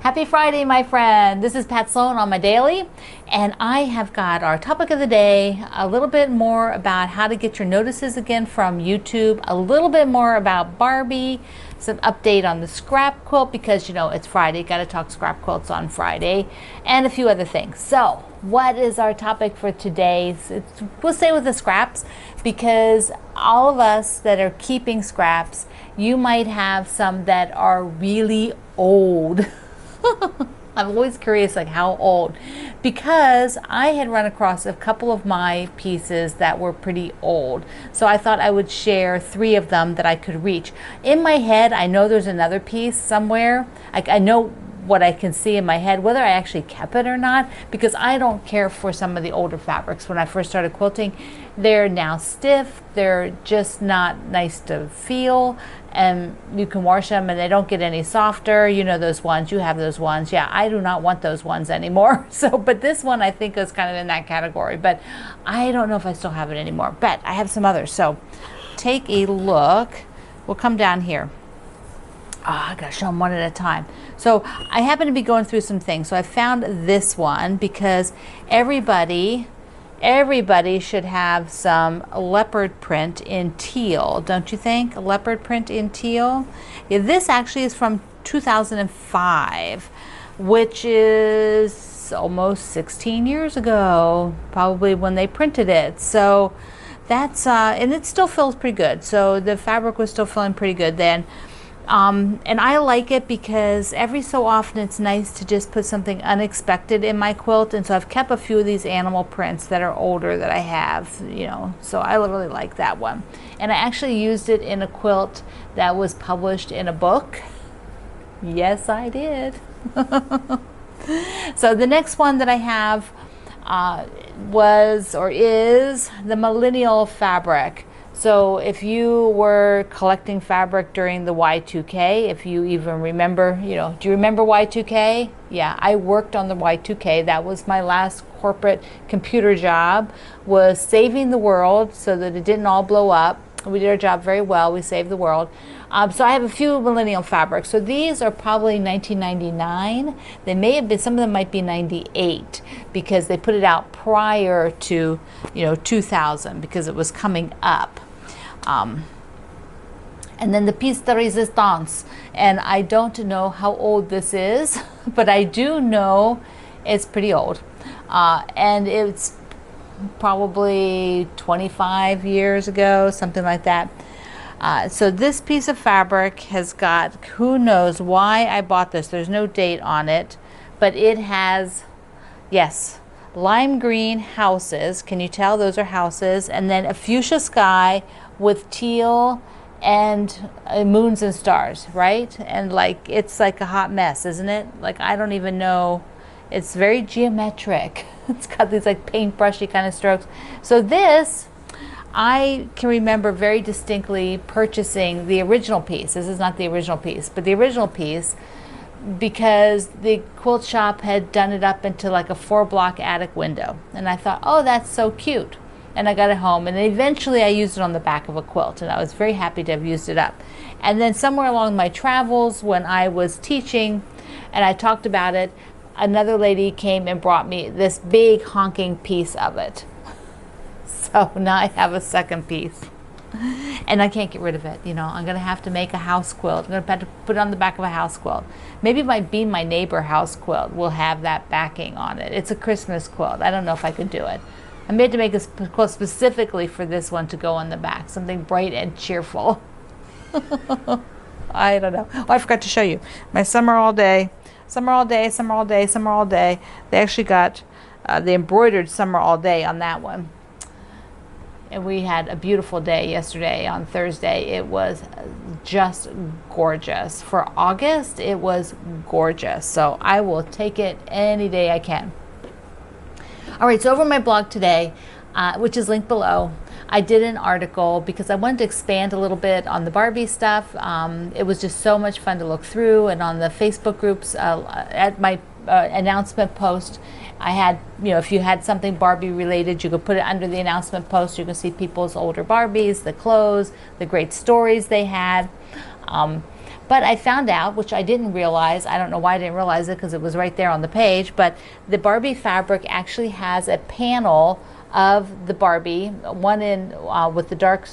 Happy Friday, my friend. This is Pat Sloan on my daily, and I have got our topic of the day, a little bit more about how to get your notices again from YouTube, a little bit more about Barbie, some update on the scrap quilt because, you know, it's Friday, got to talk scrap quilts on Friday, and a few other things. So, what is our topic for today? We'll stay with the scraps because all of us that are keeping scraps, you might have some that are really old. I'm always curious, like, how old, because I had run across a couple of my pieces that were pretty old, so I thought I would share 3 of them that I could reach. In my head, I know there's another piece somewhere. I know what I can see in my head, whether I actually kept it or not, because I don't care for some of the older fabrics. When I first started quilting, they're now stiff, they're just not nice to feel, and you can wash them and they don't get any softer. You know those ones, you have those ones. Yeah, I do not want those ones anymore. So, but this one I think is kind of in that category, but I don't know if I still have it anymore, but I have some others. So take a look. We'll come down here. I gotta show them one at a time. So I happen to be going through some things. So I found this one because everybody should have some leopard print in teal, don't you think? A leopard print in teal. Yeah, this actually is from 2005, which is almost 16 years ago, probably when they printed it. So that's and it still feels pretty good. So the fabric was still feeling pretty good then. And I like it because every so often it's nice to just put something unexpected in my quilt, and so I've kept a few of these animal prints that are older that I have, you know, so I really like that one. And I actually used it in a quilt that was published in a book. Yes, I did. So the next one that I have was or is the Millennial fabric. So if you were collecting fabric during the Y2K, if you even remember, you know, do you remember Y2K? Yeah, I worked on the Y2K. That was my last corporate computer job, was saving the world so that it didn't all blow up. We did our job very well. We saved the world. So I have a few Millennial fabrics. So these are probably 1999. They may have been, some of them might be 98 because they put it out prior to, you know, 2000 because it was coming up. And then the piece de resistance, and I don't know how old this is, but I do know it's pretty old, and it's probably 25 years ago, something like that. So this piece of fabric has got, who knows why I bought this, there's no date on it, but it has, yes, lime green houses. Can you tell those are houses? And then a fuchsia sky with teal and moons and stars, right? And like, it's like a hot mess, isn't it? Like, I don't even know. It's very geometric. It's got these like paintbrushy kind of strokes. So this, I can remember very distinctly purchasing the original piece. This is not the original piece, but the original piece, because the quilt shop had done it up into like a 4-block attic window. And I thought, oh, that's so cute. And I got it home, and eventually I used it on the back of a quilt, and I was very happy to have used it up. And then somewhere along my travels, when I was teaching and I talked about it, another lady came and brought me this big honking piece of it. So now I have a second piece, and I can't get rid of it. You know, I'm gonna have to make a house quilt. I'm gonna have to put it on the back of a house quilt. Maybe my Be My Neighbor house quilt will have that backing on it. It's a Christmas quilt. I don't know if I could do it. I made to make a quilt specifically for this one to go on the back, something bright and cheerful. I don't know. Oh, I forgot to show you my summer all day, summer all day, summer all day, summer all day. They actually got the embroidered summer all day on that one. And we had a beautiful day yesterday on Thursday. It was just gorgeous. For August, it was gorgeous. So I will take it any day I can. All right, so over my blog today, which is linked below, I did an article because I wanted to expand a little bit on the Barbie stuff. It was just so much fun to look through, and on the Facebook groups, at my announcement post, I had, you know, if you had something Barbie related, you could put it under the announcement post. You can see people's older Barbies, the clothes, the great stories they had. But I found out, which I didn't realize, I don't know why I didn't realize it because it was right there on the page, but the Barbie fabric actually has a panel of the Barbie, one in with the dark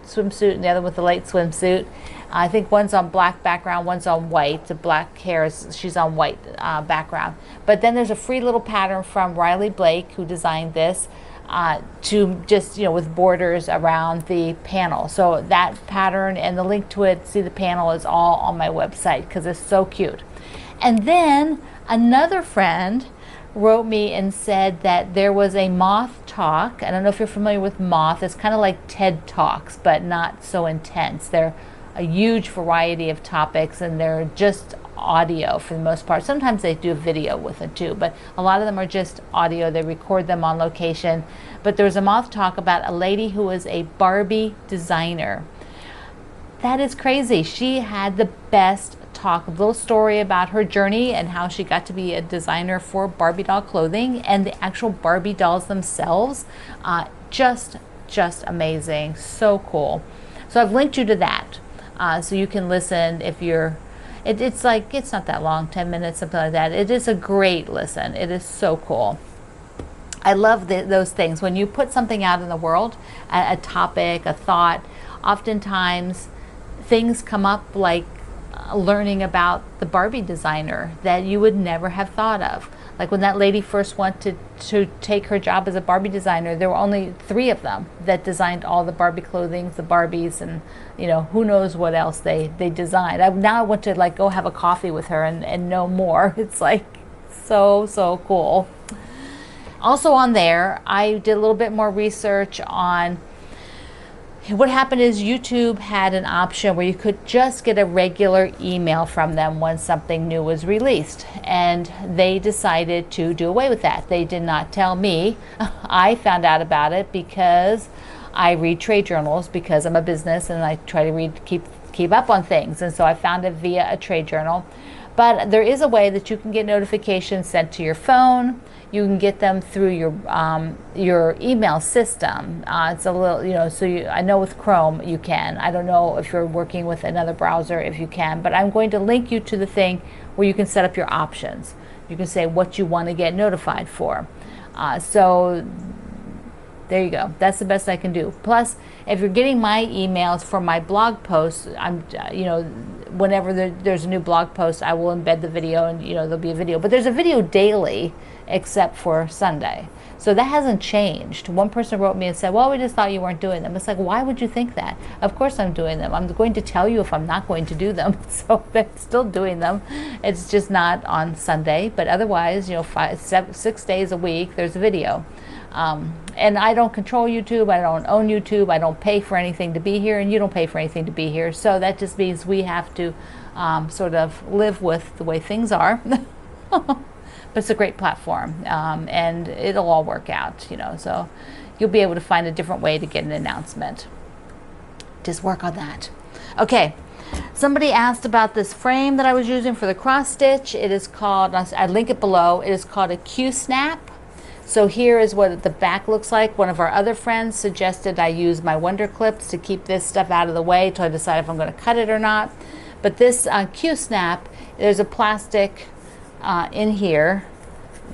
swimsuit and the other with the light swimsuit. I think one's on black background, one's on white. The black hair she's on white background. But then there's a free little pattern from Riley Blake, who designed this, to just, with borders around the panel. So that pattern and the link to it, see the panel, is all on my website because it's so cute. And then another friend wrote me and said that there was a moth talk. I don't know if you're familiar with moth. It's kind of like TED Talks, but not so intense. They're a huge variety of topics, and they're just audio for the most part. Sometimes they do a video with it too, but a lot of them are just audio. They record them on location. But there was a moth talk about a lady who was a Barbie designer. That is crazy. She had the best talk, a little story about her journey and how she got to be a designer for Barbie doll clothing, and the actual Barbie dolls themselves. Just amazing. So cool. So I've linked you to that. So you can listen if you're, it's not that long, 10 minutes, something like that. It is a great listen. It is so cool. I love those things. When you put something out in the world, a topic, a thought, oftentimes things come up like learning about the Barbie designer that you would never have thought of. Like when that lady first wanted to take her job as a Barbie designer, there were only 3 of them that designed all the Barbie clothing, the Barbies, and who knows what else they designed. Now I want to go have a coffee with her and know more. It's so cool. Also on there, I did a little bit more research on what happened is YouTube had an option where you could just get a regular email from them when something new was released, and they decided to do away with that. They did not tell me. I found out about it because I read trade journals, because I'm a business and I try to keep up on things, and so I found it via a trade journal. But there is a way that you can get notifications sent to your phone. You can get them through your email system. It's a little, so I know with Chrome you can. I don't know if you're working with another browser if you can, but I'm going to link you to the thing where you can set up your options. You can say what you want to get notified for. So there you go. That's the best I can do. Plus, if you're getting my emails for my blog posts, whenever there's a new blog post, I will embed the video, and there'll be a video. But there's a video daily, except for Sunday. So that hasn't changed. One person wrote me and said, well, we just thought you weren't doing them. It's like, why would you think that? Of course I'm doing them. I'm going to tell you if I'm not going to do them. So they're still doing them. It's just not on Sunday. But otherwise, 6 days a week, there's a video. And I don't control YouTube. I don't own YouTube. I don't pay for anything to be here, and you don't pay for anything to be here. So that just means we have to sort of live with the way things are. But it's a great platform, and it'll all work out, so you'll be able to find a different way to get an announcement. Just work on that. Okay, somebody asked about this frame that I was using for the cross stitch. It is called, I link it below, it is called a Q-snap. So here is what the back looks like. One of our other friends suggested I use my Wonder Clips to keep this stuff out of the way till I decide if I'm going to cut it or not. But this Q-snap, there's a plastic in here,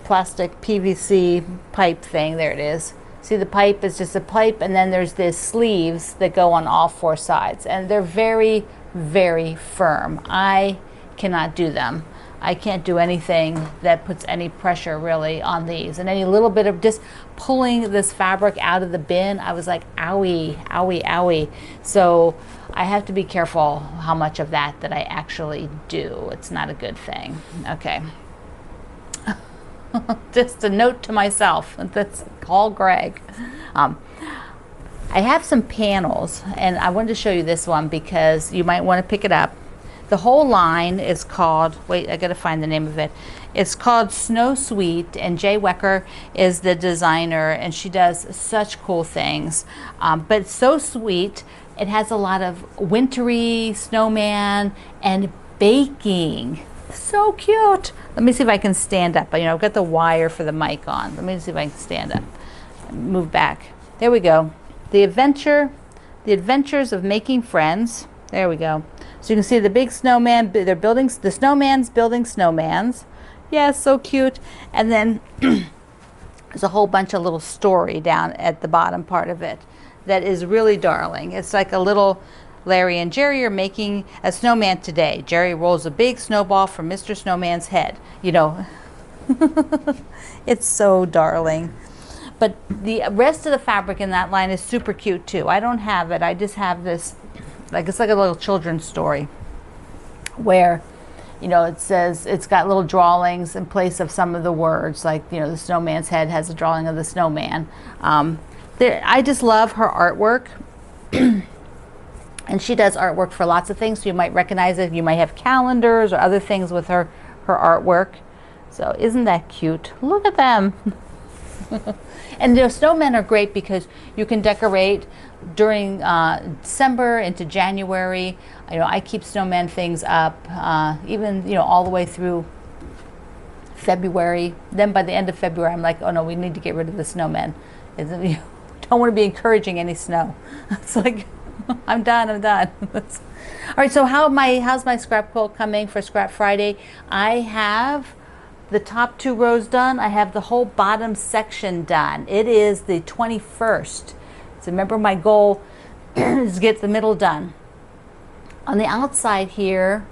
plastic PVC pipe thing. There it is. See, the pipe is just a pipe, and then there's these sleeves that go on all 4 sides, and they're very, very firm. I cannot do them. I can't do anything that puts any pressure really on these, and any little bit of just pulling this fabric out of the bin, I was like, owie, owie, owie. So I have to be careful how much of that I actually do. It's not a good thing. Okay. Just a note to myself. That's call Greg. I have some panels, and I wanted to show you this one because you might want to pick it up. The whole line is called, wait, I gotta find the name of it. It's called Snow Sweet, and Jay Wecker is the designer, and she does such cool things. But it's so sweet. It has a lot of wintry snowman and baking. So cute. Let me see if I can stand up. I've got the wire for the mic on. Let me see if I can stand up. Move back. There we go. The Adventures of Making Friends. There we go. So you can see the big snowman, they're building, the snowman's building snowmans. Yeah, so cute. And then there's a whole bunch of little story down at the bottom part of it that is really darling. It's like a little Larry and Jerry are making a snowman today. Jerry rolls a big snowball from Mr. Snowman's head. You know, it's so darling. But the rest of the fabric in that line is super cute too. I don't have it. I just have this, like, it's like a little children's story where, you know, it says, it's got little drawings in place of some of the words. Like, you know, the snowman's head has a drawing of the snowman. I just love her artwork. And she does artwork for lots of things, so you might recognize it. You might have calendars or other things with her artwork. So isn't that cute? Look at them. And the snowmen are great because you can decorate during December into January. You know, I keep snowman things up even, you know, all the way through February. Then by the end of February, I'm like, oh no, we need to get rid of the snowmen. You don't want to be encouraging any snow. It's like, I'm done. All right, so how's my scrap quilt coming for Scrap Friday? I have the top 2 rows done. I have the whole bottom section done. It is the 21st. So remember, my goal is to get the middle done. On the outside here,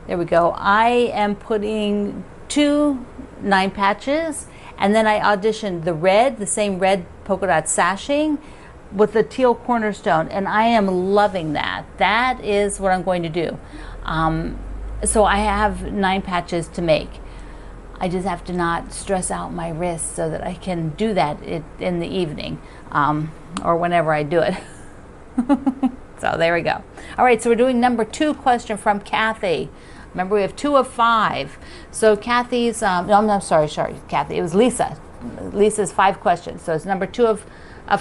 there we go, I am putting 2 9 patches, and then I auditioned the same red polka dot sashing with the teal cornerstone, and I am loving that. That is what I'm going to do. So I have 9 patches to make. I just have to not stress out my wrists so that I can do that in the evening or whenever I do it. So there we go. All right, so we're doing number 2 question from Kathy. Remember, we have 2 of 5. So Kathy's, no, I'm sorry, Kathy. It was Lisa. Lisa's 5 questions. So it's number 2 of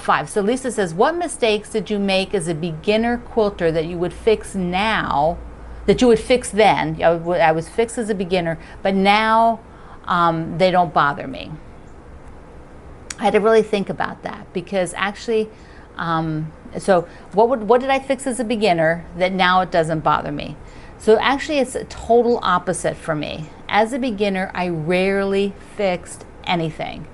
5. So Lisa says, what mistakes did you make as a beginner quilter that you would fix now, that you would fix then? I was fixed as a beginner, but now they don't bother me. I had to really think about that, because actually, so what did I fix as a beginner that now it doesn't bother me? So actually, it's a total opposite for me. As a beginner, I rarely fixed anything.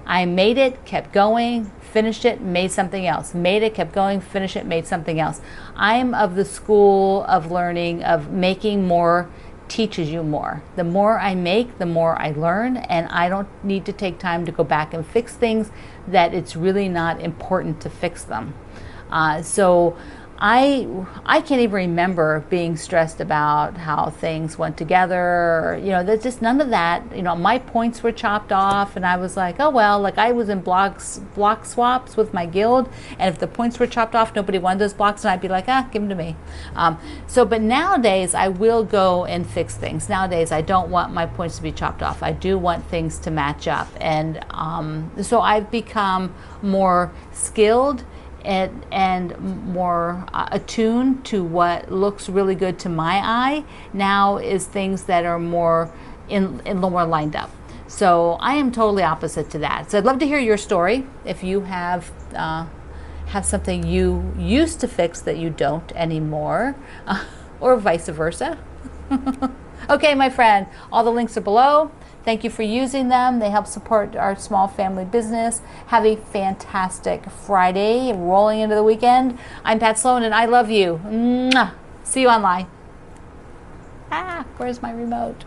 I made it, kept going, finished it, made something else. Made it, kept going, finished it, made something else. I'm of the school of learning of making more teaches you more. The more I make, the more I learn, and I don't need to take time to go back and fix things that it's really not important to fix them. So I can't even remember being stressed about how things went together. You know, there's just none of that. You know, my points were chopped off, and I was like, oh well, like I was in block swaps with my guild, and if the points were chopped off, nobody wanted those blocks, and I'd be like, give them to me. But nowadays I will go and fix things. Nowadays I don't want my points to be chopped off. I do want things to match up, and so I've become more skilled and more attuned to what looks really good to my eye now is things that are more more lined up. So I am totally opposite to that. So I'd love to hear your story if you have something you used to fix that you don't anymore, or vice versa. Okay, my friend, all the links are below. Thank you for using them. They help support our small family business. Have a fantastic Friday, rolling into the weekend. I'm Pat Sloan, and I love you. Mwah. See you online. Where's my remote?